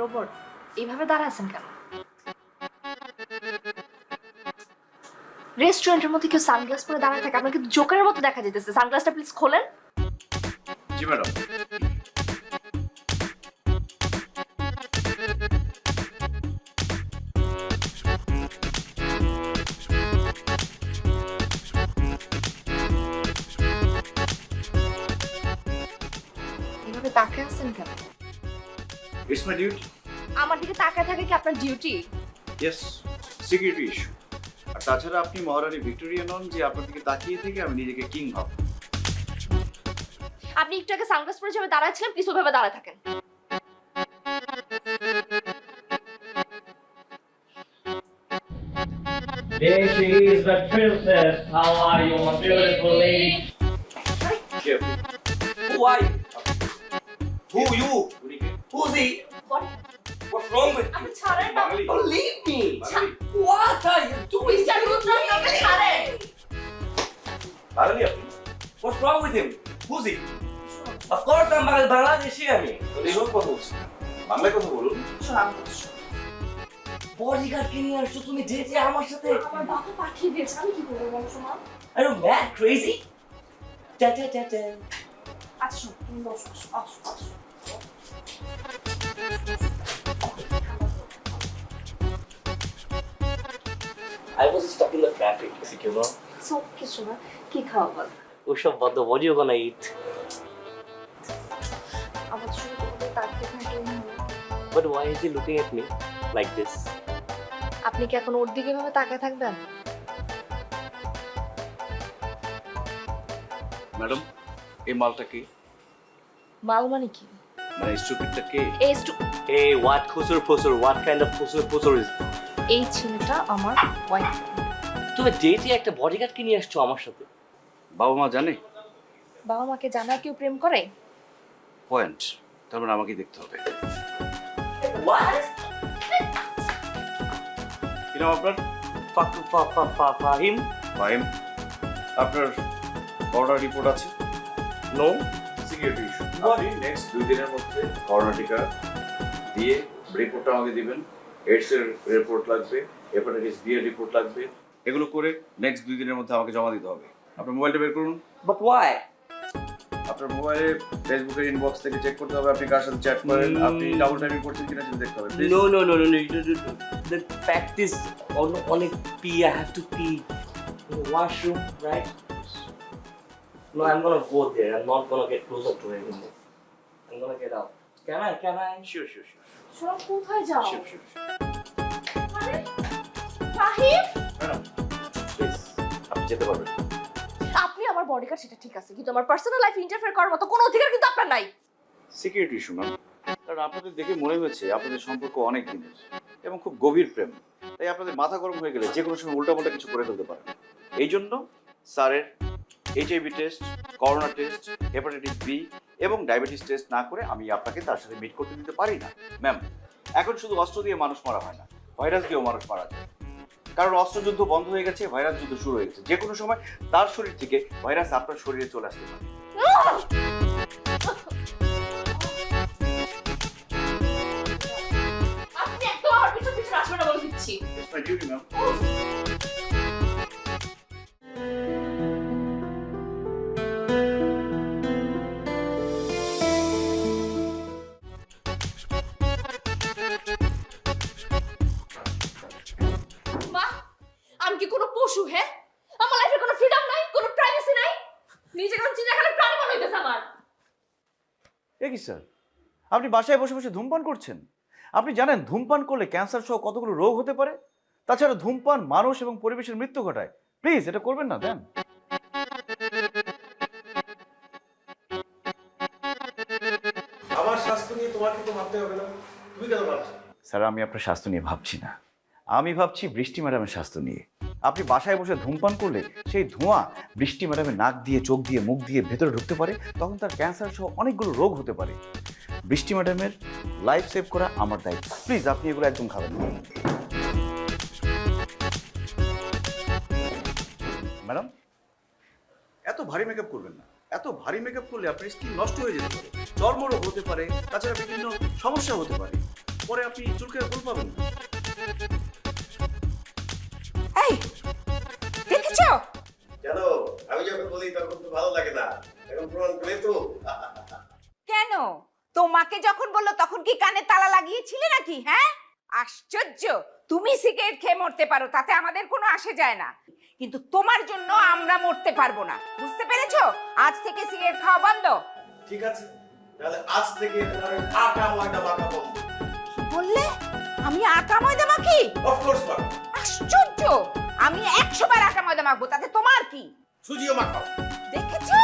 Robot এইভাবে দাঁড়ায় আছেন কেন? রেস্টুরেন্টের মধ্যে কেউ সানগ্লাস পরে দাঁড়ায় থাকে, আপনাকে জোকারের মতো দেখা যেতেছে। সানগ্লাসটা প্লিজ খোলেন। জি ম্যাডাম। এইভাবে তাকায় আছেন কেন? It's my duty. আমার দিকে তাকায় থাকে কি আপনার ডিউটি? Yes, security issue. আর তাছাড়া আপনি মহারানী ভিক্টোরিয়া নন যে আপনার দিকে তাকিয়ে থেকে আমি নিজেকে কিং ভাব। আপনি একটু আগে সানগ্লাস পরে যেভাবে দাঁড়াচ্ছিলেন, প্লিজ ওইভাবে দাঁড়ায় থাকেন। There she is, the princess. How are you, my beautiful lady? Who are you? Who you? Who's he? What's wrong with you? আপনি ছাড়েন না। Oh, leave me! What are you doing? Mister Rudra, আপনি ছাড়েন। Bangali apni? What's wrong with him? Who's he? Of course I'm Bangladeshi আমি। এইসব কথা বলছি, বাংলায় কথা বলুন। বডিগার্ড কে নিয়ে আসছো তুমি ডেটে আমার সাথে? আমার বাবা পাঠিয়ে দিয়েছে, আমি কি করবো বলো শোনা? Are you mad, crazy? Ta ta ta ta. আচ্ছা শোনো, তুমি বসো, আসো, আসো। I was stuck in the traffic, you know. সব কিছু না, কি খাওয়া বল? ওসব বদ্ধ what you gonna eat? আমার শুরু করতে তাকিয়ে থাকে। But why is he looking at me like this? আপনি কি এখন ওর দিকে ভাবে তাকিয়ে থাকবেন? ম্যাডাম, এই মালটা কি? মাল মানে কি? মানে স্টুপিডটা কে? Hey, what khusur phusur? What kind of khusur phusur is this? এই ছেলেটা আমার ওয়াইফ। তুমি ডেটে একটা বডিগার্ড কে নিয়ে আসছো আমার সাথে? বাবা মা জানে? বাবা মাকে জানায় কেউ প্রেম করে? পয়েন্ট। তার মানে আমাকেই দেখতে হবে। What? কি নাম আপনার? Fahim? ফাহিম। আপনার করোনা রিপোর্ট আছে? No. Security issue. আপনি নেক্সট 2 দিনের মধ্যে করোনা টিকা দিয়ে রিপোর্টটা আমাকে দিবেন। এইডস এর রিপোর্ট লাগবে, হেপাটাইটিস বি এর রিপোর্ট লাগবে। এগুলো করে নেক্সট 2 দিনের মধ্যে আমাকে জমা দিতে হবে। আপনার মোবাইলটা বের করুন। But why? আপনার মোবাইলে ফেসবুকের ইনবক্স থেকে চেক করতে হবে আপনি কার সাথে চ্যাট করেন, আপনি ডাবল টাইপিং করছেন কিনা সেটা দেখতে হবে। Please. No. The fact is, on a pee, I have to pee. In the washroom, right? No, I'm gonna go there. I'm not gonna get closer to him anymore. I'm gonna get out. Can I? Sure. শোনো, কোথায় যাও? Sure. আরে, Fahim, madam, please আপনি যেতে পারবেন। আপনি আমার bodyguard সেটা ঠিক আছে, কিন্তু আমার পার্সোনাল লাইফ ইন্টারফেয়ার করার মতো কোনো অধিকার কিন্তু আপনার নাই। Security issue ma'am. কারণ আপনাদের দেখে মনে হয়েছে আপনাদের সম্পর্ক অনেক দিনের এবং খুব গভীর প্রেম, তাই আপনাদের মাথা গরম হয়ে গেলে যে কোনো সময় উল্টাপাল্টা কিছু করে ফেলতে পারেন। এই জন্য স্যারের HIV test, corona test, hepatitis B এবং ডায়াবেটিস টেস্ট না করে আমি আপনাকে তার সাথে মিট করতে দিতে পারি না ম্যাম। এখন শুধু অস্ত্র দিয়ে মানুষ মারা হয় না, ভাইরাস দিয়েও মানুষ মারা যায়। কারণ অস্ত্রযুদ্ধ বন্ধ হয়ে গেছে, ভাইরাস যুদ্ধ শুরু হয়ে গেছে। যে কোনো সময় তার শরীর থেকে ভাইরাস আপনার শরীরে চলে আসতে পারে। আপনি একদম আমার পিছনে আসবেন না বলে দিচ্ছি। It's my duty, ma'am. মা, আমি কি কোনো পশু? হ্যাঁ, আমার লাইফে কোনো ফ্রিডম নাই, কোনো প্রাইভেসি নাই। নিজে কোন চিন্তা খালি প্রাণ মনে হইতেছে আমার। এ কি স্যার, আপনি বাসায় বসে বসে ধূমপান করছেন? আপনি জানেন ধূমপান করলে ক্যান্সার সহ কতগুলো রোগ হতে পারে? তাছাড়া ধূমপান মানুষ এবং পরিবেশের মৃত্যু ঘটায়। প্লিজ এটা করবেন না। দেন আমার স্বাস্থ্য নিয়ে তোমাকে তো ভাবতে হবে না, তুমি কেন ভাবছো? স্যার, আমি আপনার স্বাস্থ্য নিয়ে ভাবছি না, আমি ভাবছি বৃষ্টি ম্যাডামের স্বাস্থ্য নিয়ে। আপনি বাসায় বসে ধূমপান করলে সেই ধোঁয়া বৃষ্টি ম্যাডামের নাক দিয়ে, চোখ দিয়ে, মুখ দিয়ে ভেতরে ঢুকতে পারে, তখন তার ক্যান্সার সহ অনেকগুলো রোগ হতে পারে। বৃষ্টি ম্যাডামের লাইফ সেভ করা আমার দায়িত্ব। প্লিজ আপনি এগুলো একদম খাবেন না। ম্যাডাম, এত ভারী মেকআপ করবেন না। এত ভারী মেকআপ করলে আপনার স্কিন নষ্ট হয়ে যেতে পারে, চর্মরোগ হতে পারে, তাছাড়া বিভিন্ন সমস্যা হতে পারে। পরে আপনি চুলকে ভুল পাবেন। এই দেখেছো? জানো আমি যখন বলি তখন তো ভালো লাগে না, এখন প্রমাণ করে তো। কেন তোমাকে যখন বললো তখন কি কানে তালা লাগিয়েছিলে নাকি? হ্যাঁ, আশ্চর্য। তুমি সিগারেট খেয়ে মরতে পারো, তাতে আমাদের কোনো আসে যায় না, কিন্তু তোমার জন্য আমরা মরতে পারবো না, বুঝতে পেরেছো? আজ থেকে সিগারেট খাওয়া বন্ধ। ঠিক আছে, তাহলে আজ থেকে তোমার ওই আটা ময়দা মাখা বন্ধ। কি বললে? আমি আটা ময়দা মাখি? অফকোর্স মাখো। আশ্চর্য, আমি 100 বার আটা ময়দা মাখবো, তাতে তোমার কি? সুজিও মাখাও। দেখেছো,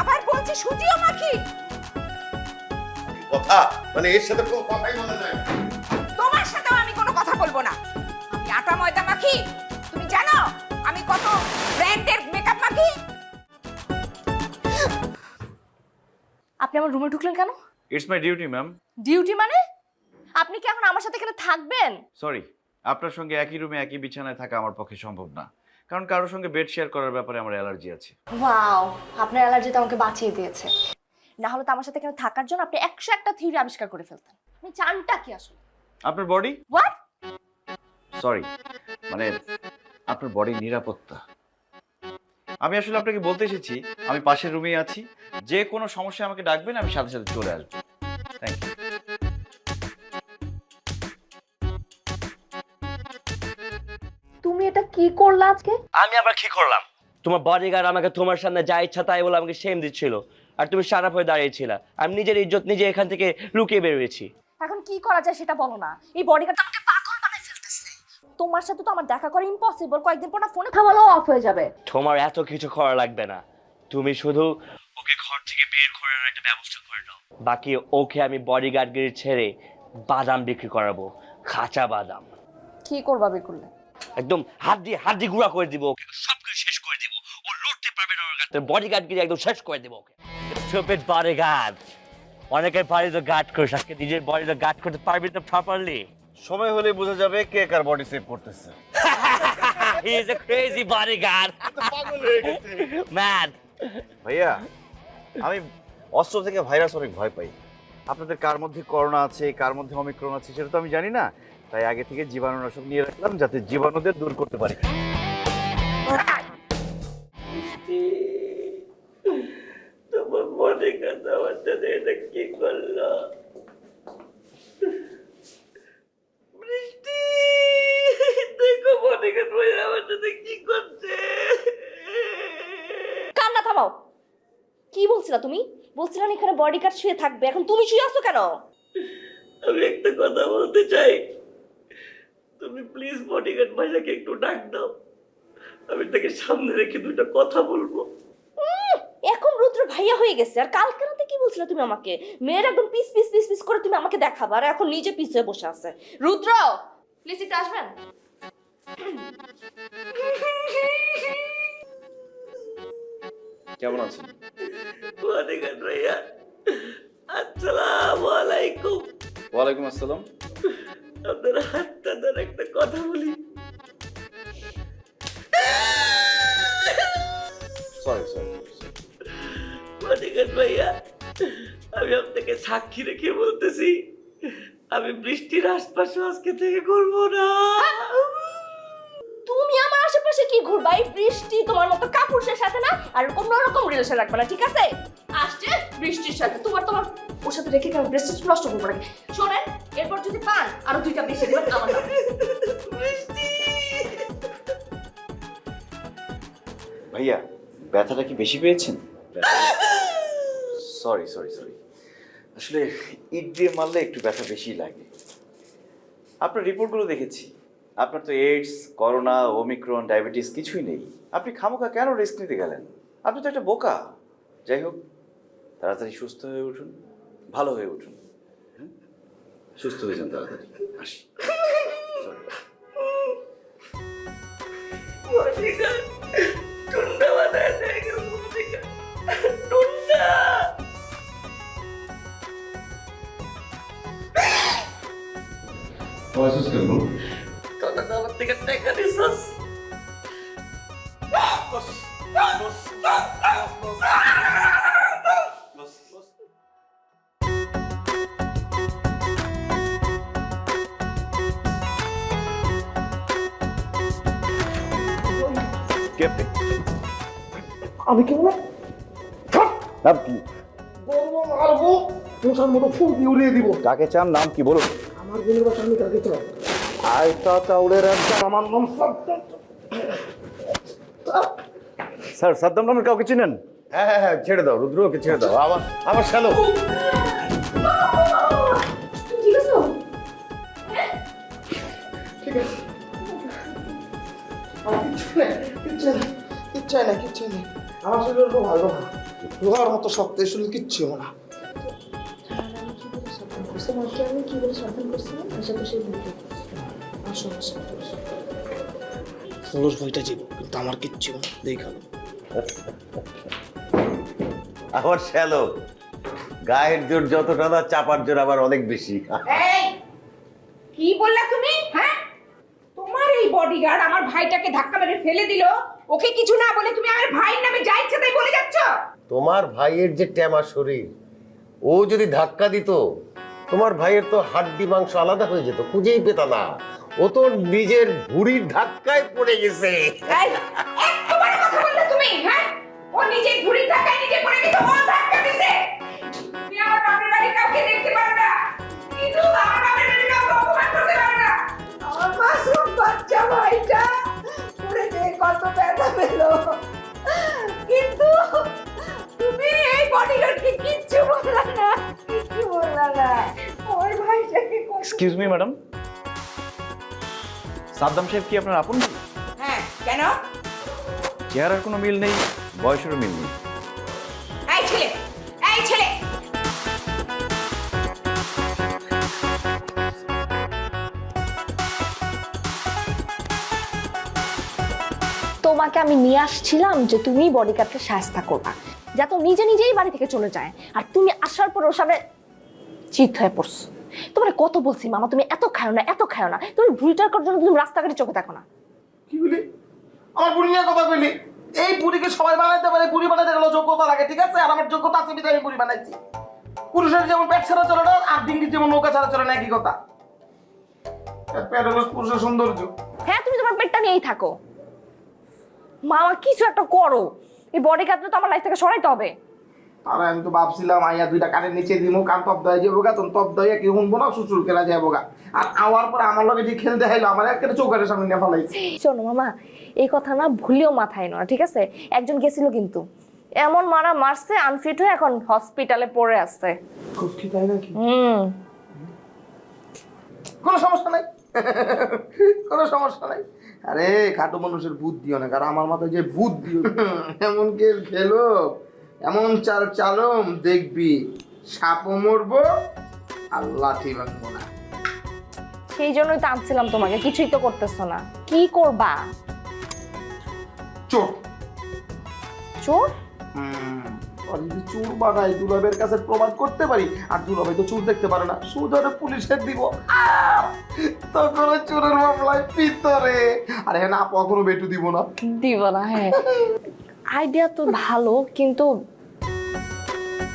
আবার বলছে সুজিও মাখি। কথা মানে এর সাথে কোনো কথাই বলা যায় না। তোমার সাথেও আমি কোনো কথা বলবো না। আমি আটা ময়দা মাখি, তুমি জানো আমি কত ব্র্যান্ডের মেকআপ মাখি? আপনি আমার রুমে ঢুকলেন কেন? It's my duty ma'am. Duty মানে? আপনি কি এখন আমার সাথে এখানে থাকবেন? সরি, আপনার সঙ্গে একই রুমে একই বিছানায় থাকা আমার পক্ষে সম্ভব না, কারণ কারোর সঙ্গে বেড শেয়ার করার ব্যাপারে আমার অ্যালার্জি আছে। ওয়াও, আপনার অ্যালার্জি তো আমাকে বাঁচিয়ে দিয়েছে। না হলে তো আমার সাথে এখানে থাকার জন্য আপনি 101টা থিওরি আবিষ্কার করে ফেলতেন। আপনি চানটা কি আসলে? আপনার বডি, হোয়াট? সরি মানে আপনার বডির নিরাপত্তা। আমি আসলে আপনাকে বলতে এসেছি আমি পাশের রুমেই আছি, যে কোনো সমস্যা আমাকে ডাকবেন, আমি সাথে সাথে চলে আসবো। Thank you. তুমি এটা কি করলা আজকে? আমি আবার কি করলাম? তোমার বডিগার্ড আমাকে তোমার সামনে যা ইচ্ছা তাই বলে আমাকে শেম দিচ্ছিল, আর তুমি সারা হয়ে দাঁড়িয়েছিলা। আমি নিজের ইজ্জত নিজে এখান থেকে লুকিয়ে বেরিয়েছি। এখন কি করা যায় সেটা বলো না। এই বডিগার্ড আমাকে পাগল বানায় ফেলতেছে। তোমার সাথে তো আমার দেখা করা ইম্পসিবল। কয়েকদিন পর না ফোনে কথা বলাও অফ হয়ে যাবে। তোমার এত কিছু করা লাগবে না, তুমি শুধু ওকে ঘর থেকে বের করে আনার একটা ব্যবস্থা করে দাও। বাকি ওকে আমি বডিগার্ডগিরি ছেড়ে বাদাম বিক্রি করাবো, কাঁচা বাদাম। কি করবা বিকুলে? একদম হাড্ডি গুঁড়া করে দিব, ওকে সবকিছু শেষ করে দিব। ও লড়তে পারবে না, ওর বডিগার্ডগিরি একদম শেষ করে দিব ওকে। স্টুপিড বডিগার্ড, অনেকের বাড়ি তো গার্ড করিস, আজকে নিজের বডি তো গার্ড করতে পারবি তো প্রপারলি। সময় হলে বোঝা যাবে কে কার বডি সেভ করতেছে। He is a crazy bodyguard, পাগল হয়ে গেছে। ম্যাড। ভাইয়া, আমি অস্ত্র থেকে ভাইরাস অনেক ভয় পাই। আপনাদের কার মধ্যে করোনা আছে, কার মধ্যে অমিক্রন আছে সেটা তো আমি জানি না, তাই আগে থেকে জীবাণুনাশক নিয়ে রাখলাম যাতে জীবাণুদের দূর করতে পারি। তোমার বডিগার্ড আমার সাথে এটা কি করলো? বৃষ্টি, দেখো বডিগার্ড ভাই আমার সাথে কি করছে। কান্না থামাও। কি বলছিলা তুমি? বলছিলা না এখানে বডিগার্ড শুয়ে থাকবে, এখন তুমি শুয়ে আছো কেন? আমি একটা কথা বলতে চাই, তুমি প্লিজ বডিগার্ড ভাইয়াকে একটু ডাক দাও, আমি তাকে সামনে রেখে দুটো কথা বলবো। এখন রুদ্র ভাইয়া হয়ে গেছে, আর কালকে রাতে কি বলছিলা তুমি আমাকে? মেয়ের একদম পিস পিস পিস পিস করে তুমি আমাকে দেখাবা, আর এখন নিজে পিছে বসে আছে। রুদ্র প্লিজ একটু আসবেন। কেমন আছেন? বডিগার্ড ভাইয়া, আসসালামু আলাইকুম। ওয়ালাইকুম আসসালাম। আপনার হাতটা ধরে একটা কথা বলি। Sorry sorry. বডিগার্ড ভাইয়া, আমি আপনাকে সাক্ষী রেখে বলতেছি, আমি বৃষ্টির আশপাশে আজকে থেকে করবো না। তুমি আমার আশেপাশে কি ঘুরবা? এই বৃষ্টি তোমার মতো কাপুরুষের সাথে না, আর কোনো রকম রিলেশন রাখবে না, ঠিক আছে? আসছে বৃষ্টির সাথে, তোমার ওর সাথে রেখে কেন ব্রেস্টেজ নষ্ট করবো নাকি? শোনেন, এরপর যদি পান আরো 2টা বেশি দেবেন আমার নামে। ভাইয়া, ব্যথাটা কি বেশি পেয়েছেন? সরি সরি সরি, আসলে ইট দিয়ে মারলে একটু ব্যথা বেশি লাগে। আপনার রিপোর্টগুলো দেখেছি, আপনার তো এইডস, করোনা, ওমিক্রন, ডায়াবেটিস কিছুই নেই। আপনি খামোখা কেন রিস্ক নিতে গেলেন? আপনি তো একটা বোকা। যাই হোক, তাড়াতাড়ি সুস্থ হয়ে উঠুন, ভালো হয়ে উঠুন। সুস্থ হয়ে যান তাড়াতাড়ি। আসি। বডিগার্ড, টুন্ডা বানায় দেয় গো বডিগার্ড, টুন্ডা। তোরা তো আমার থেকে টাকা নিছস। আমি কি বলে নাম কি? বলবো মারবো মশার মতো ফুল দিয়ে উড়িয়ে দিব। কাকে চান, নাম কি বলুন? আমার বোনের বাসা আমি কাকে চাই? আয়তা চাউলের একজন আমার নাম সাদ্দাম। স্যার সাদ্দাম নামের কাউকে চিনেন? হ্যাঁ হ্যাঁ হ্যাঁ, ছেড়ে দাও রুদ্রকে ছেড়ে দাও। আমার শ্যালো ঠিক আছে ঠিক আছে আমার কিচ্ছু নেই আমার শরীরের খুব ভালো না, লোহার মতো শক্ত, এই শরীর কিচ্ছু না। আমি কি বলে সাবধান করছিলাম আশেপাশে ষোলোর ভয়টা ছিল কিন্তু আমার কিচ্ছু না, দেখালো। আমার শ্যালো গায়ের জোর যতটা না, চাপার জোর আবার অনেক বেশি। এই কি বললা তুমি? হ্যাঁ, তোমার এই বডিগার্ড আমার ভাইটাকে ধাক্কা মেরে ফেলে দিল, ওকে কিছু না বলে তুমি আমার ভাইয়ের নামে যা ইচ্ছা তাই বলে যাচ্ছ। তোমার ভাইয়ের যে ট্যামা শরীর, ও যদি ধাক্কা দিত তোমার ভাইয়ের তো হাড্ডি মাংস আলাদা হয়ে যেত, খুঁজেই পেত না। ও তো নিজের ভুঁড়ির ধাক্কায় পড়ে গেছে। এই একবার কথা বললে তুমি? হ্যাঁ, ও নিজে ঘুড়ি ধাক্কায় নিজে পড়ে গেছে, ও ধাক্কা দিছে। তুমি আমার বাপের বাড়ি কাউকে দেখতে পারো না, কিন্তু আমার বাপের বাড়ি কাউকে অপমান করতে পারো না। আমার মাসুম বাচ্চা ভাইটা পড়ে যে কত ব্যথা পেল, কিন্তু তুমি এই বডিগার্ডকে কিচ্ছু বললা না, কিচ্ছু বললা না। আমার ভাইটাকে এক্সকিউজ মি ম্যাডাম, সাদ্দাম সাহেব কি আপনার আপন ভাই? হ্যাঁ, কেন? চেহারার কোনো মিল নেই, বয়সেরও মিল নেই। এই ছেলে, এই ছেলে, তোমাকে আমি নিয়ে আসছিলাম যে তুমি বডিগার্ডকে সাহায্য করবা, যাতে ও নিজে নিজেই বাড়ি থেকে চলে যায়, আর তুমি আসার পর ওর সামনে চিত হয়ে পড়ছো। তোমার কত বলছি মামা তুমি এত খাও না, এত খাও না, তুমি ভুড়িটার জন্য তুমি রাস্তাঘাটে চোখে দেখো না। কি বলি? আমার বুড়ি নিয়ে কথা কইলি? এই বুড়িকে সবাই বানাইতে পারে, বুড়ি বানাইতে গেলে যোগ্যতা লাগে, ঠিক আছে? আর আমার যোগ্যতা আছে বিধায় আমি বুড়ি বানাইছি। পুরুষের যেমন পেট ছাড়া চলে না, আর ডিঙ্গির যেমন নৌকা ছাড়া চলে না, একই কথা। পেট হলো পুরুষের সৌন্দর্য। হ্যাঁ, তুমি তোমার পেটটা নিয়েই থাকো, মামা কিছু একটা করো, এই বডিগার্ডটা তো আমার লাইফ থেকে সরাইতে হবে। আর আমি তো ভাবছিলাম আইয়া দুইটা কানের নিচে দিমু, কান তপ দেয় যাবো গা, তখন তপ দেয় কি শুনবো না, শ্বশুর কেলা যাবো গা। আর আওয়ার পর আমার লগে যে খেলতে হাইলো, আমার একেবারে চৌকারের সামনে নিয়ে ফেলাইছে। শোনো মামা, এই কথা না ভুলেও মাথায় নয়, ঠিক আছে? একজন গেছিল কিন্তু এমন মারা মারছে, আনফিট হয়ে এখন হসপিটালে পড়ে আছে। খুশকি তাই নাকি? কোনো সমস্যা নাই, কোনো সমস্যা নাই। আরে খাটো মানুষের বুদ্ধি অনেক, আর আমার মাথায় যে বুদ্ধি, এমন খেলো, এমন চাল চালম দেখবি, সাপও মরবো আর লাঠি ভাঙবো না। সেই জন্যই তো আনছিলাম তোমাকে, কিছুই তো করতেছো না, কি করবা? চোর চোর? আর যদি চোর বানাই, দুলাবের কাছে প্রমাণ করতে পারি, আর দুলাভাই তো চোর দেখতে পারে না, সুদরে পুলিশের দিব, তখন চোরের মামলায় ভিতরে। আর হ্যাঁ, না কখনো বেটু দিব না, দিব না। হ্যাঁ, আইডিয়া তো ভালো, কিন্তু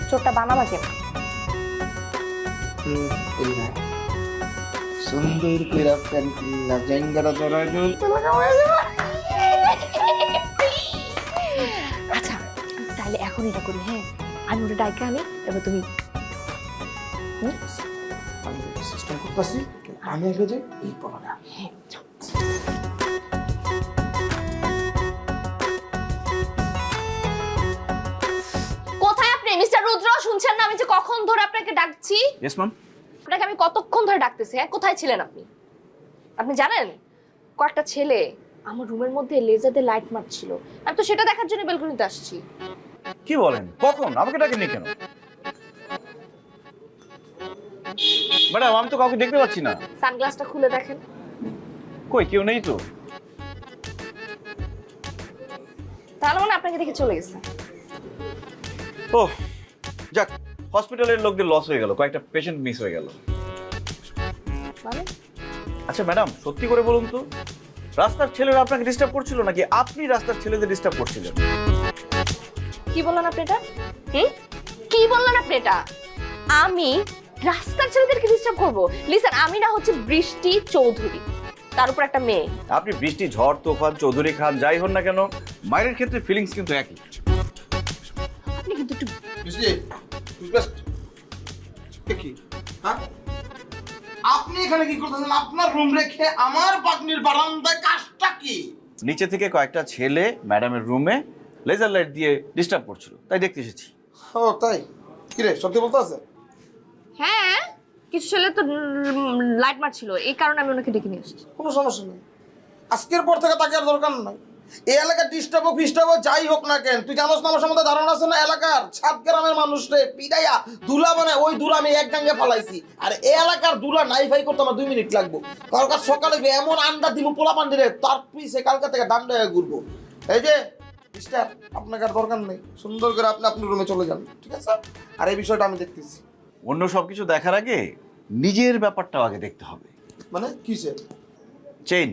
চোরটা বানাবা কেন? সুন্দর করে প্যান্টিলা জাঙ্গারা ধরায় দিল। আচ্ছা, তাহলে এখন এটা করি। হ্যাঁ, আমি ওটা ডাইকা আনি, এবার তুমি আমি সিস্টেম করতেছি, আমি আগে যাই, এই পড়াটা। কোথায় আপনি মিস্টার রুদ্র? শুনছেন না আমি যে কখন ধরে আপনাকে ডাকছি? Yes ma'am. আপনাকে আমি কতক্ষণ ধরে ডাকতেছি। হ্যাঁ, কোথায় ছিলেন আপনি? আপনি জানেন কয়েকটা ছেলে আমার রুমের মধ্যে লেজার দিয়ে লাইট মারছিল, আমি তো সেটা দেখার জন্য বেলকনিতে আসছি। কি বলেন? কখন? আমাকে ডাকেননি কেন? ম্যাডাম, আমি তো কাউকে দেখতে পাচ্ছি না। সানগ্লাসটা খুলে দেখেন। কই, কেউ নেই তো। তাহলে মানে আপনাকে দেখে চলে গেছে। ও যাক, হসপিটালের লোকদের লস হয়ে গেল, কয়েকটা পেশেন্ট মিস হয়ে গেল। মানে আচ্ছা ম্যাডাম, সত্যি করে বলুন তো, রাস্তার ছেলেরা আপনাকে ডিস্টার্ব করছিল নাকি আপনি রাস্তার ছেলেদের ডিস্টার্ব করছিলেন? কি বললেন আপনি এটা? কি বললেন আপনি এটা? আমি রাস্তার ছেলেদেরকে ডিস্টার্ব করব? লিসেন, আমি না হচ্ছে বৃষ্টি চৌধুরী, তার উপর একটা মেয়ে। আপনি বৃষ্টি, ঝড়, তোফান, চৌধুরী খান, যাই হন না কেন, মায়ের ক্ষেত্রে ফিলিংস কিন্তু একই। বৃষ্টি টুথপেস্ট কি হ্যাঁ আপনি এখানে কি করতেছেন? আপনার রুম রেখে আমার পাগনির বারান্দায় কাজটা কি? নিচে থেকে কয়েকটা ছেলে ম্যাডামের রুমে লেজার লাইট দিয়ে ডিস্টার্ব করছিল, তাই দেখতে এসেছি। ও তাই? কি রে, সত্যি বলতে আছে? হ্যাঁ, কিছু ছেলে তো লাইট মারছিল, এই কারণে আমি ওনাকে ডেকে নিয়ে আসছি। কোনো সমস্যা নেই, আজকের পর থেকে তাকে আর দরকার নাই। এই এলাকার ডিস্টার্ব হোক ফিস্টার্ব হোক যাই হোক না কেন, তুই জানোস না আমার সম্বন্ধে ধারণা আছে না? এলাকার 7 গ্রামের মানুষ রে পিড়াইয়া দুলা বানায়, ওই দুলা আমি এক গাঙ্গে ফালাইছি। আর এই এলাকার দুলা নাই ফাই করতে আমার 2 মিনিট লাগবো। কালকার সকালে গিয়ে এমন আন্ডা দিব পোলা পান্ডিরে, তার পিছে কালকা থেকে ডান্ডা হয়ে ঘুরবো। এই যে মিস্টার, আপনাকে আর দরকার নেই, সুন্দর করে আপনি আপনার রুমে চলে যান, ঠিক আছে? আর এই বিষয়টা আমি দেখতেছি। অন্য সবকিছু দেখার আগে নিজের ব্যাপারটাও আগে দেখতে হবে। মানে কিসে চেইন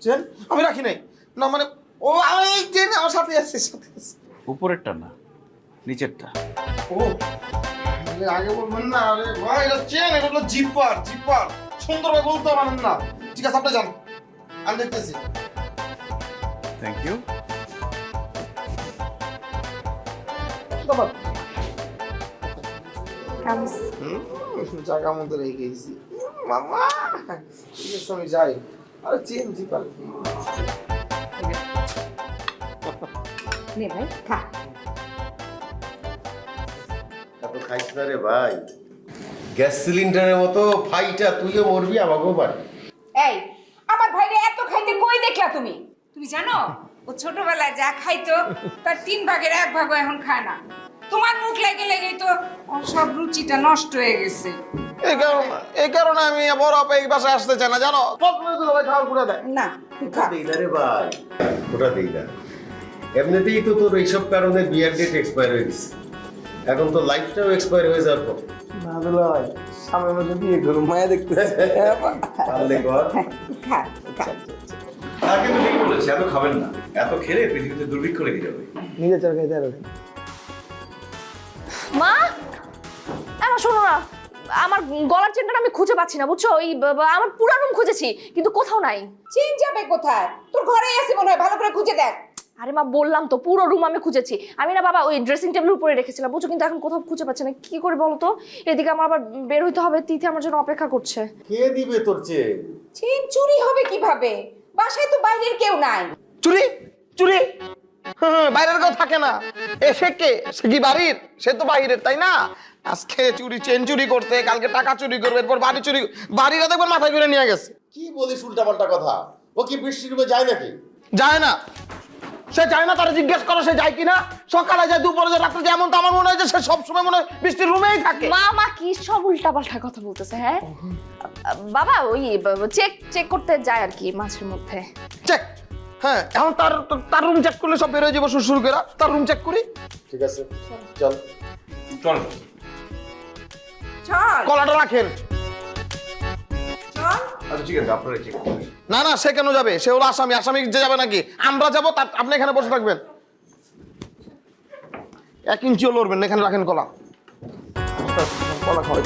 চেন? আমি রাখি নাই না, মানে ও এই চেন আমার সাথে আছে, সাথে আছে। উপরেরটা না, নিচেরটা। ও আরে আগে বলবেন না। আরে ভাই এটা চেন, এটা হলো জিপার। জিপার সুন্দরভাবে বলতে পারেন না। ঠিক আছে, আপনি যান, আমি দেখতেছি। Thank you. বাবা কামিজ জায়গা মতো রেখে গেছি মামা। ঠিক আছে, আমি যাই। আরে চেন জিপার কি? নে ভাই খা। এত খাইস না রে ভাই, গ্যাস সিলিন্ডারের মতো ফাইটা তুইও মরবি, আমাকেও পারবি। এই আমার ভাইরে এত খাইতে কই দেখলা তুমি? তুমি জানো ও ছোটবেলায় যা খাইতো তার 3 ভাগের 1 ভাগও এখন খায় না। তোমার মুখ লেগে লেগেই তো ওর সব রুচিটা নষ্ট হয়ে গেছে। এই কারণে আমি বড় আপা এই বাসায় আসতে চাই না, জানো? সব মেয়ে তো ভাই খাওয়ার করে দেয়। না তুই খা। দেই না রে ভাই, ওটা দেই না। এমনিতেই তো তোর এইসব কারণে বিয়ার ডেট এক্সপায়ার হয়ে গেছে, এখন তো লাইফটাও এক্সপায়ার হয়ে যাওয়ার পর। না দুলাই, সামনে মাসে বিয়ে করুন, মায়া দেখতেছি। পারলে কর। খা খা। তা কিন্তু ঠিক বলেছে, এত খাবেন না, এত খেলে পৃথিবীতে দুর্ভিক্ষ লেগে যাবে। নিজে চল খাইতে আর মা, আমার শোনো না, আমার গলার চেনটা আমি খুঁজে পাচ্ছি না, বুঝছো? ওই আমার পুরো রুম খুঁজেছি কিন্তু কোথাও নাই। চেন যাবে কোথায়? তোর ঘরেই আছে মনে হয়, ভালো করে খুঁজে দেখ। আরে মা, বললাম তো পুরো রুম আমি খুঁজেছি। আমি না বাবা ওই ড্রেসিং টেবিলের উপরে রেখেছিলাম, বুঝছো? কিন্তু এখন কোথাও খুঁজে পাচ্ছি না, কি করে বলো তো? এদিকে আমার আবার বের হইতে হবে, তিথি আমার জন্য অপেক্ষা করছে। কে দিবে তোর চেন? চেন চুরি হবে কিভাবে? বাসায় তো বাইরের কেউ নাই। চুরি চুরি বাইরের কেউ থাকে না। এ সে কে? সে কি বাড়ির? সে তো বাইরের, তাই না? আজকে চুরি, চেন চুরি করতে, কালকে টাকা চুরি করবে, এরপর বাড়ি চুরি, বাড়িটা দেখবেন মাথায় করে নিয়ে গেছে। কি বলিস উল্টাপাল্টা কথা? ও কি বৃষ্টির রুমে যায় নাকি? যায় না, সে যায় না, তারা জিজ্ঞেস করো সে যায় কিনা। সকালে যায়, দুপুরে যায়, রাত্রে যায়, এমন তো আমার মনে হয় যে সে সবসময় মনে হয় বৃষ্টির রুমেই থাকে। মা মা কি সব উল্টাপাল্টা কথা বলতেছে? হ্যাঁ বাবা, ওই চেক করতে যায় আর কি মাঝের মধ্যে। চেক? হ্যাঁ, এখন তার রুম চেক করলে সব বের হয়ে যাবো শুরু করে। তার রুম চেক করি। ঠিক আছে, চল চল। চল কলাটা রাখেন। চল। আচ্ছা ঠিক আছে, আপনারা চেক করুন। না না, সে কেন যাবে? সে হলো আসামি, আসামি যে যাবে নাকি? আমরা যাবো, আপনি এখানে বসে থাকবেন। 1 ইঞ্চিও লড়বেন না, এখানে রাখেন কলা। কলা খাওয়াই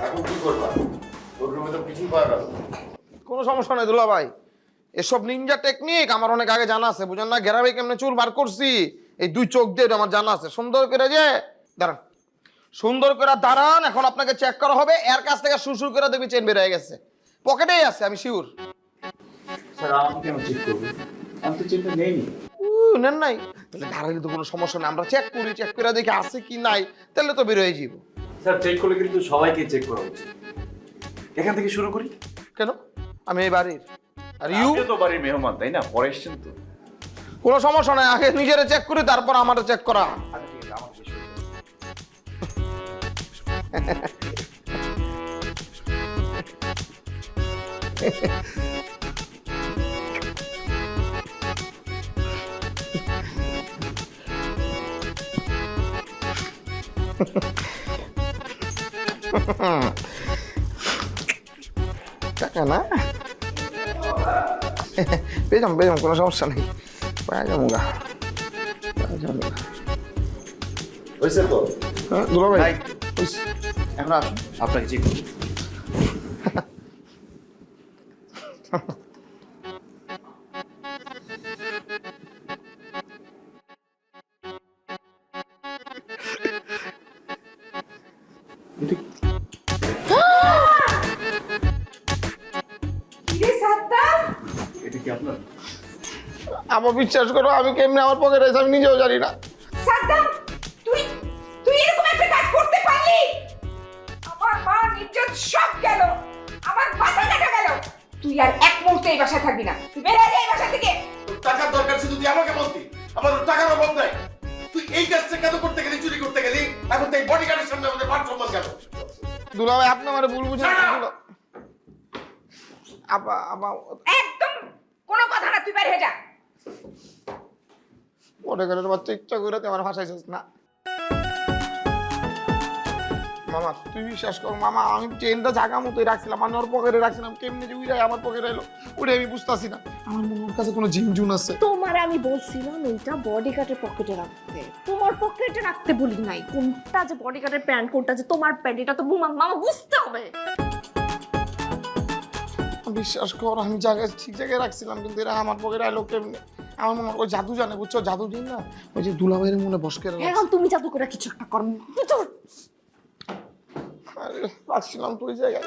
এখন কি করবা? তোর রুমে তো কিছুই পাওয়া গেল না। কোনো সমস্যা নাই দুলা ভাই, এসব নিনজা টেকনিক আমার অনেক আগে জানা আছে, বুঝেন না? ঘেরাবে কেমনে চুল বার করছি, এই 2 চোখ দিয়ে আমার জানা আছে। সুন্দর করে যে দাঁড়ান, সুন্দর করে দাঁড়ান। এখন আপনাকে চেক করা হবে, এর কাছ থেকে সুর করে দেখবি চেন বের হয়ে গেছে, পকেটেই আছে, আমি শিওর। স্যার আপনি কেন চেক করবেন? আমি তো চেকটা নেইনি। নেন নাই? তাহলে দাঁড়াইলে তো কোনো সমস্যা নেই, আমরা চেক করি, চেক করে দেখি আছে কি নাই, তাহলে তো বের হয়ে যাব। স্যার চেক করলে কিন্তু সবাইকে চেক করা উচিত। এখান থেকে শুরু করি। কেন? আমি এই বাড়ির, আর ইউ আপনি তো বাড়ির মেহমান, তাই না? পরে এসেছেন তো। কোনো সমস্যা নাই, আগে নিজেরা চেক করি, তারপর আমারও চেক করা। আচ্ছা ঠিক আছে, আমার বিষয়। টাকা না পেয়ে যাবো কোনো সমস্যা নেই পাওয়া যাবো গা হয়েছে তো? দুলা ভাই ভাই এখন আসুন আপনাকে চেক করুন। কিরে সাদ্দাম, এটা কি আপনার? আমার বিশ্বাস করো আমি কেমনি আমার পকেটে আছে আমি নিজেও জানি না। সাদ্দাম, তুই তুই এরকম একটা কাজ করতে পারলি? আমার মা ইজ্জত সব গেল, আমার মাথা কাটা গেল। তুই আর এক মুহূর্তে এই বাসায় থাকবি না, তুই বের হয়ে যা এই বাসা থেকে। তোর টাকার দরকার ছিল তুই আমাকে বলতি, আমার তোর টাকার অভাব নাই। তুই এই কাজটা কেন করতে গেলি, চুরি করতে গেলি? এখন তুই বডিগার্ডের সামনে আমাদের মান সম্মান গেল। দুলা ভাই আপনি আমার ভুল বুঝেন আপা আপা একদম কোনো কথা না, তুই বের হয়ে যা। পকেটের বাচ্চা ইচ্ছা করে তুই আমার ভাষাইছিস না মামা তুই বিশ্বাস কর মামা আমি চেনটা জায়গা মতোই রাখছিলাম আমি ওর পকেটে রাখছিলাম কেমনি যে উইরাই আমার পকেটে এলো ওটা আমি বুঝতেছি না আমার মনে ওর কাছে কোনো ঝিমঝুন আছে তোমার আমি বলছিলাম এইটা বডিগার্ডের পকেটে রাখতে, তোমার পকেটে রাখতে বলি নাই। কোনটা যে বডিগার্ডের প্যান্ট, কোনটা যে তোমার প্যান্ট, এটা তো মামা বুঝতে হবে। বিশ্বাস কর আমি জায়গায় ঠিক জায়গায় রাখছিলাম কিন্তু এরা আমার পকেটে এলো কেমনি আমার মনে হয় ওই জাদু জানে বুঝছো জাদু দিন না ওই যে দুলাভাইয়ের মনে বসকে এখন তুমি জাদু করে কিছু একটা করো, বুঝছো? রাখছিলাম তো ওই জায়গায়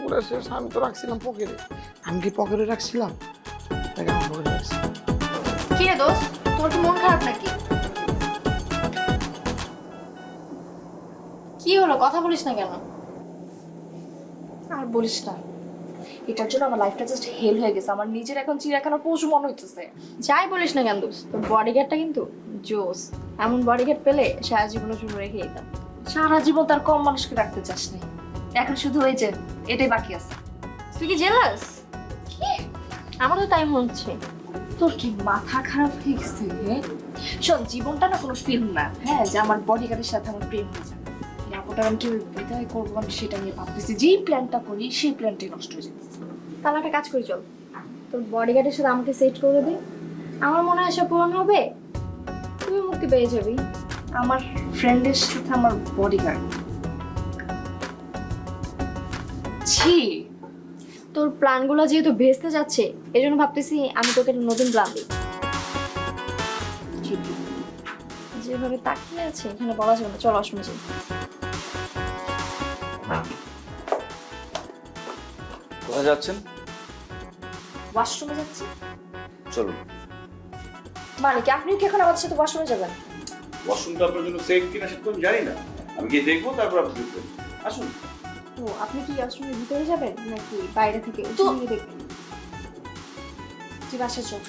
পুরো শেষ আমি তো রাখছিলাম পকেটে আমি কি পকেটে রাখছিলাম নাকি আমার পকেটে রাখছিলাম কি রে দোস্ত, তোর কি মন খারাপ নাকি? কি হলো, কথা বলিস না কেন? আর বলিস না, এটার জন্য আমার লাইফটা জাস্ট হেল হয়ে গেছে। আমার নিজের এখন চিড়িয়াখানা পশু মনে হইতেছে। যাই বলিস না কেন দোস্ত, তোর বডিগার্ডটা কিন্তু জোস। এমন বডিগার্ড পেলে সারা জীবনের জন্য রেখে দিতাম। সারা জীবন তার কম মানুষকে রাখতে চাস নাই, এখন শুধু ওই যে এটাই বাকি আছে। তুই কি জেলাস? কি? আমার তো তাই মনে হচ্ছে। তোর কি মাথা খারাপ হয়ে গেছে? শোন, জীবনটা না কোনো ফিল্ম না, হ্যাঁ, যে আমার বডিগার্ডের সাথে আমার প্রেম হয়ে যাবে। ওটা আমি কি বিদায় করবো আমি সেটা নিয়ে ভাবতেছি। যেই প্ল্যানটা করি সেই প্ল্যানটাই নষ্ট হয়ে যাচ্ছে। তাহলে একটা কাজ করি, চল তোর বডিগার্ডের সাথে আমাকে সেট করে দে, আমার মনে হয় সব পূরণ হবে, তুই মুক্তি পেয়ে যাবি। আমার ফ্রেন্ডের সাথে আমার বডিগার্ড? ছি, তোর প্ল্যানগুলো যেহেতু ভেস্তে যাচ্ছে এই জন্য ভাবতেছি আমি তোকে একটা নতুন প্ল্যান দিই। যেভাবে তাকিয়ে আছে এখানে বলা যাবে না, চল অসমে যাই। কোথায় যাচ্ছেন? ওয়াশরুমে যাচ্ছি। চলুন। মানে কি আপনি কি এখন আমাদের সাথে ওয়াশরুমে যাবেন? ওয়াশরুমটা আপনার জন্য সেফ কিনা সেটা তো আমি জানি না, আমি গিয়ে দেখবো তারপর আপনি ঢুকবেন। আসুন। ও আপনি কি ওয়াশরুমের ভিতরে যাবেন নাকি বাইরে থেকে তো দেখবেন? তুই বাসায় চল।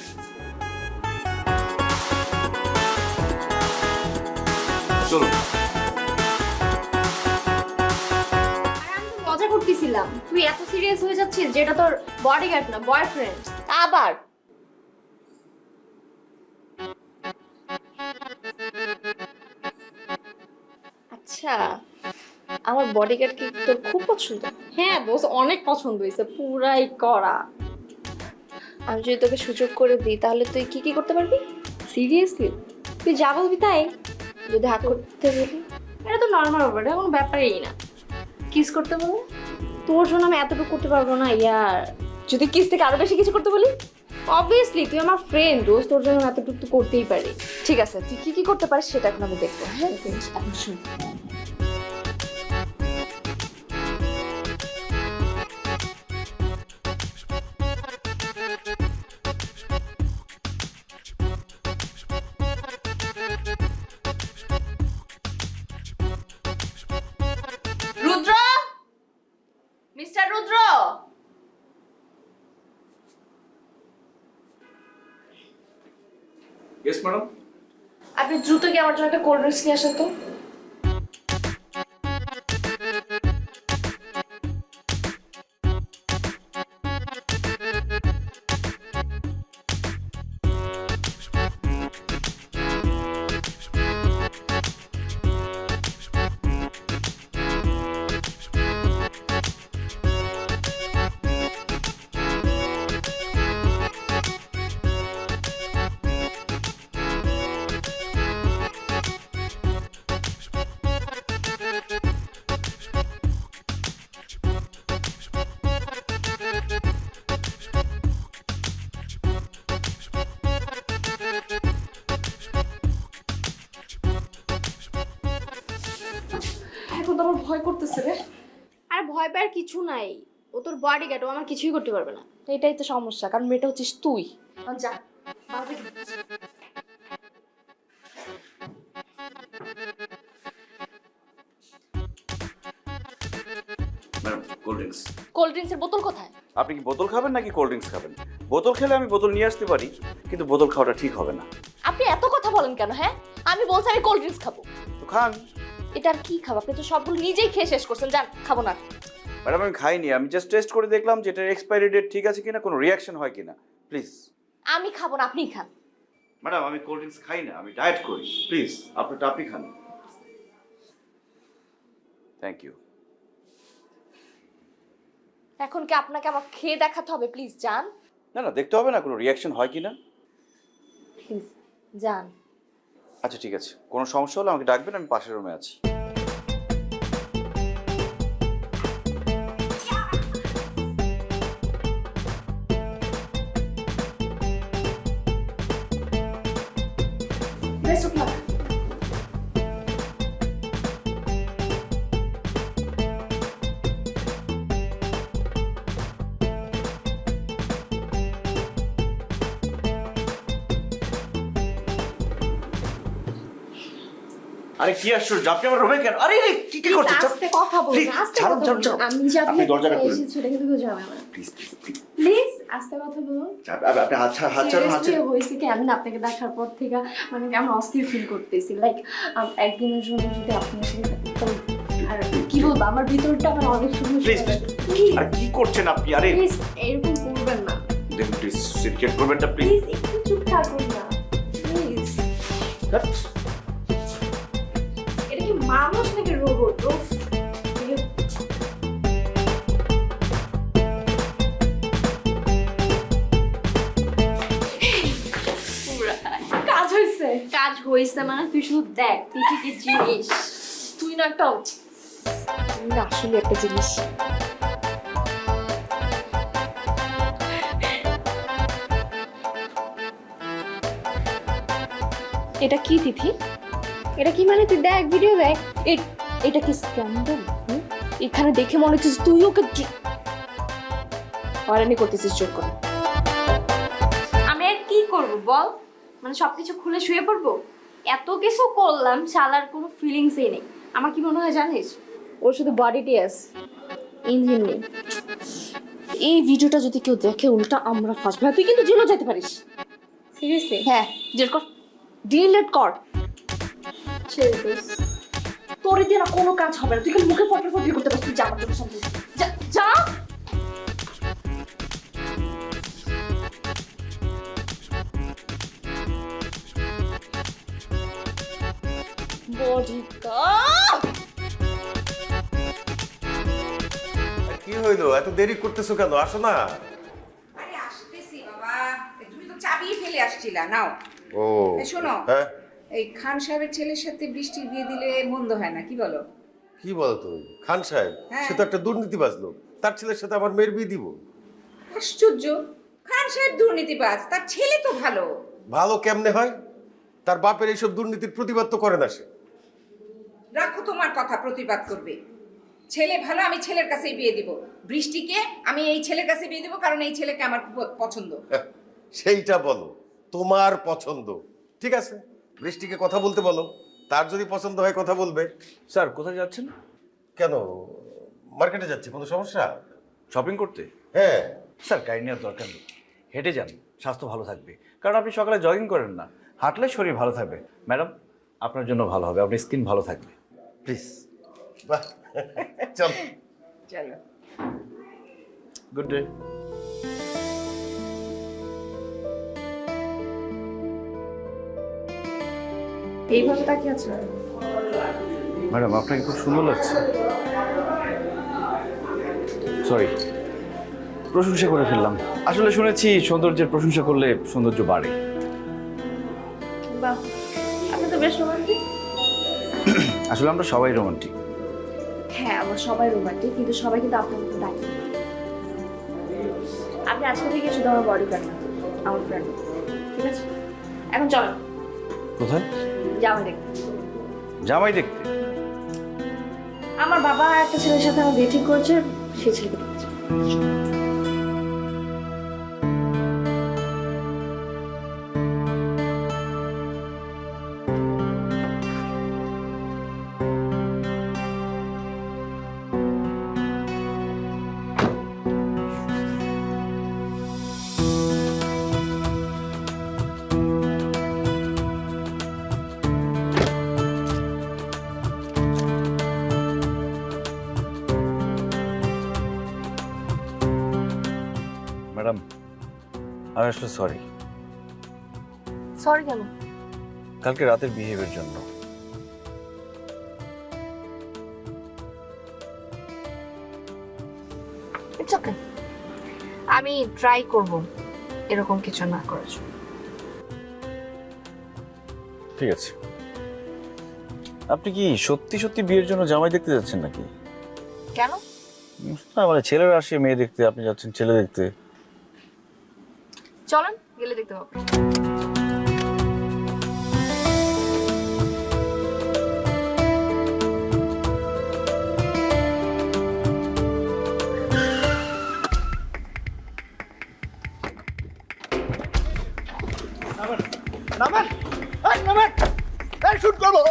চলুন। মজা করতেছিলাম, তুই এত সিরিয়াস হয়ে যাচ্ছিস যেটা তোর বডিগার্ড না বয়ফ্রেন্ড। আবার আচ্ছা, আমার বডিগার্ড কি তোর খুব পছন্দ? হ্যাঁ দোস্ত, অনেক পছন্দ হয়েছে, পুরাই করা। আমি যদি তোকে সুযোগ করে দিই তাহলে তুই কি কি করতে পারবি? সিরিয়াসলি তুই যা বলবি তাই? যদি হাত করতে বলি? এটা তো নর্মাল ব্যাপার, এটা কোনো ব্যাপারই না। কিস করতে বলি? তোর জন্য আমি এতটুকু করতে পারবো না ইয়ার। যদি কিস থেকে আরো বেশি কিছু করতে বলি? অবভিয়াসলি তুই আমার ফ্রেন্ড দোস্ত, তোর জন্য আমি এতটুকু তো করতেই পারি। ঠিক আছে, তুই কি কি করতে পারিস সেটা এখন আমি দেখবো। হ্যাঁ, এখন শুন। রুদ্র, মিস্টার রুদ্র, ইয়েস ম্যাডাম। আপনি দ্রুত গিয়ে আমার জন্য একটা কোল্ড ড্রিঙ্কস নিয়ে আসেন তো। ভয় করতেছে রে। আর ভয় পাওয়ার কিছু নাই, ও তোর বডিগার্ড, ও আমার কিছুই করতে পারবে না। এটাই তো সমস্যা, কারণ মেয়েটা হচ্ছিস তুই। যা বাবা। Madam cold drinks. কোল্ড ড্রিঙ্কসের বোতল কোথায়? আপনি কি বোতল খাবেন নাকি কোল্ড ড্রিঙ্কস খাবেন? বোতল খেলে আমি বোতল নিয়ে আসতে পারি, কিন্তু বোতল খাওয়াটা ঠিক হবে না। আপনি এত কথা বলেন কেন? হ্যাঁ, আমি বলছি আমি কোল্ড ড্রিঙ্কস খাবো। তো খান। এটা আর কি খাবো? আপনি তো সবগুলো নিজেই খেয়ে শেষ করছেন। যান, খাবো না। ম্যাডাম আমি খাইনি, আমি জাস্ট টেস্ট করে দেখলাম যে এটার এক্সপায়ারি ডেট ঠিক আছে কিনা, কোনো রিয়াকশন হয় কিনা। প্লিজ। আমি খাবো না, আপনিই খান। ম্যাডাম আমি কোল্ড ড্রিঙ্কস খাই না, আমি ডায়েট করি। প্লিজ আপনারটা আপনি খান। Thank you. এখন কি আপনাকে আমার খেয়ে দেখাতে হবে? প্লিজ যান। না না, দেখতে হবে না কোনো রিয়াকশন হয় কিনা। প্লিজ যান। আচ্ছা ঠিক আছে, কোনো সমস্যা হলে আমাকে ডাকবেন, আমি পাশের রুমে আছি। Best of luck. আরে কি আশ্চর্য, আপনি আমার রুমে কেন? আরে কি কি করছেন? আস্তে কথা বলুন, Please, আস্তে ছাড়ুন, কথা ছাড়ুন, বলুন। ছাড়ুন। আমি যে আপনি দরজাটা খুলুন। এসেছি সেটা কিন্তু কেউ জানে না। Please please please. প্লিজ আস্তে কথা বলুন। আপনি হাত ছাড়ুন, হাত Seriously ছাড়ুন। হয়েছে কি, আমি না আপনাকে দেখার পর থেকে মানে আমি অস্থির ফিল করতেছি। লাইক একদিনের জন্য যদি আপনার সাথে থাকতাম, আর কি বলবো, আমার ভিতরটা আমার অনেক সুন্দর। Please, প্লিজ আর কি করছেন আপনি? আরে প্লিজ এরকম করবেন না। দেখুন প্লিজ, সিট করবেন না প্লিজ। প্লিজ একটু চুপ থাকুন না প্লিজ। এটা কি মানুষ নাকি রোবট? কাজ হয়েছে, কাজ হয়েছে মানে তুই শুধু দেখ তুই কি কি জিনিস। তুই না একটা না, আসলে একটা জিনিস। এটা কি তিথি? এটা কি মানে? তুই দেখ, ভিডিও দেখ। এটা কি স্ক্যান্ডাল? এখানে দেখে মনে হচ্ছে যে তুই ওকে হয়রানি করতেছিস জোর করে। আমি আর কি করব বল? মানে সবকিছু খুলে শুয়ে পড়বো? এত কিছু করলাম, শালার কোনো ফিলিংসই নেই। আমার কি মনে হয় জানিস, ওর শুধু বডিটি আছে, ইঞ্জিন নেই। এই ভিডিওটা যদি কেউ দেখে উল্টা আমরা ফাঁসবো। তুই কিন্তু জেলও যেতে পারিস। সিরিয়াসলি? হ্যাঁ, জেল কর, ডিলিট কর। ছেড়ে দিস। তোর দিয়ে না কোনো কাজ হবে না। তুই খালি মুখে ফটো ফটো করতে পারছিস। তুই যা আমার চোখের সামনে থেকে। যা যা। কি হইলো, এত দেরি করতেছো কেন? আসো না। আরে আসতেছি বাবা, তুমি তো চাবি ফেলে আসছিলা। নাও। ও এই শোনো, হ্যাঁ, এই খান সাহেবের ছেলের সাথে বৃষ্টির বিয়ে দিলে মন্দ হয় না, কি বলো? কি বলো তুমি? খান সাহেব হ্যাঁ। সে তো একটা দুর্নীতিবাজ লোক, তার ছেলের সাথে আমার মেয়ের বিয়ে দিব? আশ্চর্য, খান সাহেব দুর্নীতিবাজ, তার ছেলে তো ভালো। ভালো কেমনে হয়? তার বাপের এইসব দুর্নীতির প্রতিবাদ তো করে না সে। রাখো তোমার কথা, প্রতিবাদ করবে। ছেলে ভালো, আমি ছেলের কাছেই বিয়ে দিব। বৃষ্টিকে আমি এই ছেলের কাছে বিয়ে দিব, কারণ এই ছেলেকে আমার খুব পছন্দ। সেইটা বলো, তোমার পছন্দ। ঠিক আছে, বৃষ্টিকে কথা বলতে বলো, তার যদি পছন্দ হয় কথা বলবে। স্যার কোথায় যাচ্ছেন? কেন, মার্কেটে যাচ্ছি, কোনো সমস্যা? শপিং করতে? হ্যাঁ। স্যার গাড়ি নেওয়ার দরকার নেই, হেঁটে যান, স্বাস্থ্য ভালো থাকবে। কারণ আপনি সকালে জগিং করেন না, হাঁটলে শরীর ভালো থাকবে। ম্যাডাম আপনার জন্য ভালো হবে, আপনার স্কিন ভালো থাকবে। প্লিজ। বাহ, চল। চলো। Good day. এইভাবে তাকিয়ে আছে। ম্যাডাম আপনাকে খুব সুন্দর লাগছে। সরি, প্রশংসা করে ফেললাম। আসলে শুনেছি সৌন্দর্যের প্রশংসা করলে সৌন্দর্য বাড়ে। বাহ, আপনি তো বেশ রোমান্টিক। আসলে আমরা সবাই রোমান্টিক। হ্যাঁ, আমরা সবাই রোমান্টিক, কিন্তু সবাই কিন্তু আপনার মতো ডাকি। আপনি আজকে থেকে শুধু আমার বডি গার্ড না, আমার ফ্রেন্ড। ঠিক আছে, এখন চলো কোথায়? জামাই দেখতে। জামাই দেখতে? আমার বাবা একটা ছেলের সাথে আমার বিয়ে ঠিক করেছে, সেই ছেলেকে দেখেছে। ম্যাডাম, আমি আসলে সরি। সরি কেন? কালকে রাতের বিহেভিয়ার জন্য। ইটস ওকে, আমি ট্রাই করব এরকম কিছু না করার জন্য। ঠিক আছে। আপনি কি সত্যি সত্যি বিয়ের জন্য জামাই দেখতে যাচ্ছেন নাকি? কেন? না মানে ছেলেরা আসে মেয়ে দেখতে, আপনি যাচ্ছেন ছেলে দেখতে। চলেন গেলে দেখতে পাবো। নামেন, এই নামেন, এই শুট করবো।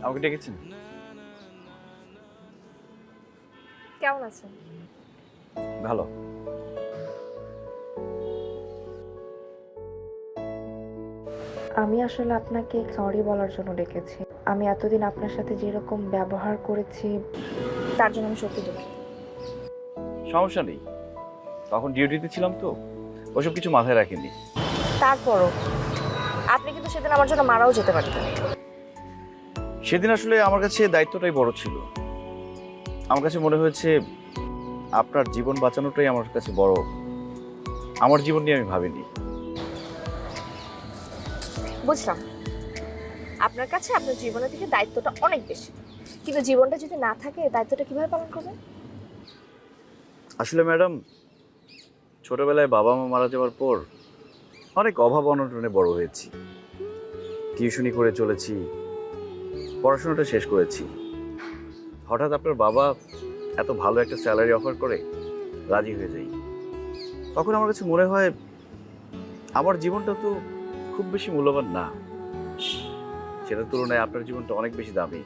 আমাকে ডেকেছেন? কেমন আছেন? ভালো। আমি আসলে আপনাকে সরি বলার জন্য ডেকেছি। আমি এতদিন আপনার সাথে যেরকম ব্যবহার করেছি তার জন্য আমি সত্যি দুঃখিত। সমস্যা নেই, তখন ডিউটিতে ছিলাম তো, ওসব কিছু মাথায় রাখিনি। তারপরও আপনি কিন্তু সেদিন আমার জন্য মারাও যেতে পারতেন। সেদিন আসলে আমার কাছে দায়িত্বটাই বড় ছিল। আমার কাছে মনে হয়েছে আপনার জীবন বাঁচানোটাই আমার কাছে বড়। আমার জীবন নিয়ে আমি ভাবিনি। বুঝলাম, আপনার কাছে আপনার জীবনের থেকে দায়িত্বটা অনেক বেশি, কিন্তু জীবনটা যদি না থাকে দায়িত্বটা কিভাবে পালন করবেন? আসলে ম্যাডাম, ছোটবেলায় বাবা মা মারা যাওয়ার পর অনেক অভাব অনটনে বড় হয়েছি। টিউশনি করে চলেছি, পড়াশোনাটা শেষ করেছি। হঠাৎ আপনার বাবা এত ভালো একটা স্যালারি অফার করে রাজি হয়ে যাই। তখন আমার কাছে মনে হয় আমার জীবনটা তো খুব বেশি মূল্যবান না, সেটার তুলনায় আপনার জীবনটা অনেক বেশি দামি,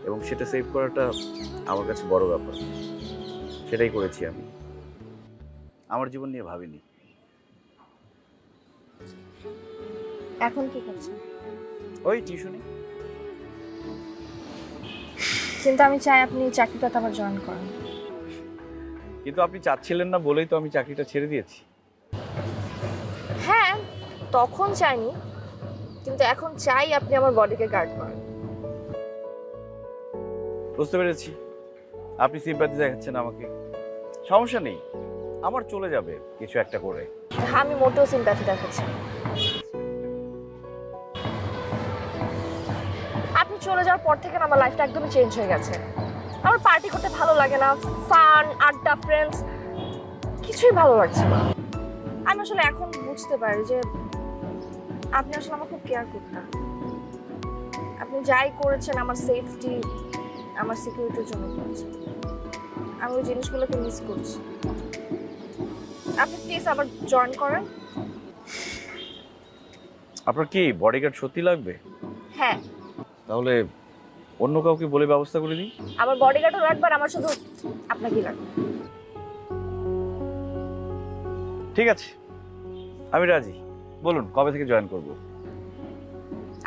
এবং সেটা সেভ করাটা আমার কাছে বড় ব্যাপার। সেটাই করেছি আমি, আমার জীবন নিয়ে ভাবিনি। এখন কি করছেন? ওই টিউশনি। কিন্তু আমি চাই আপনি চাকরিটাতে আবার জয়েন করেন। কিন্তু আপনি চাচ্ছিলেন না বলেই তো আমি চাকরিটা ছেড়ে দিয়েছি। হ্যাঁ, তখন চাইনি, কিন্তু এখন চাই আপনি আমার বডিকে গার্ড করেন। বুঝতে পেরেছি, আপনি সিম্প্যাথি দেখাচ্ছেন আমাকে। সমস্যা নেই, আমার চলে যাবে কিছু একটা করে। আমি মোটেও সিম্প্যাথি দেখাচ্ছি না। আপনি চলে যাওয়ার পর থেকে আমার লাইফটা একদমই চেঞ্জ হয়ে গেছে। আমার পার্টি করতে ভালো লাগে না, ফান, আড্ডা, ফ্রেন্ডস কিছুই ভালো লাগছে না। আমি আসলে এখন বুঝতে পারি যে আপনি আসলে আমার খুব কেয়ার করতেন। আপনি যাই করেছেন আমার সেফটি, আমার সিকিউরিটির জন্য করেছেন। আমি ওই জিনিসগুলোকে মিস করছি। আপনি প্লিজ আবার জয়েন করেন। আপনার কি বডিগার্ড সত্যি লাগবে? হ্যাঁ, তাহলে অন্য কাউকে বলে ব্যবস্থা করে দিই। আমার বডিগার্ডও লাগবে, আর আমার শুধু আপনাকেই লাগবে। ঠিক আছে, আমি রাজি। বলুন কবে থেকে জয়েন করব?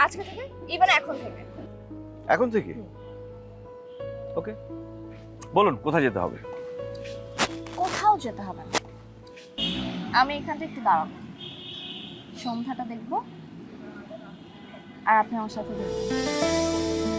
আজকে থেকে, ইভেন এখন থেকে। এখন থেকে? ওকে, বলুন কোথায় যেতে হবে? কোথাও যেতে হবে না, আমি এখান থেকে একটু দাঁড়াবো, সন্ধ্যাটা দেখবো, আর আপনি আমার সাথে দেখবেন।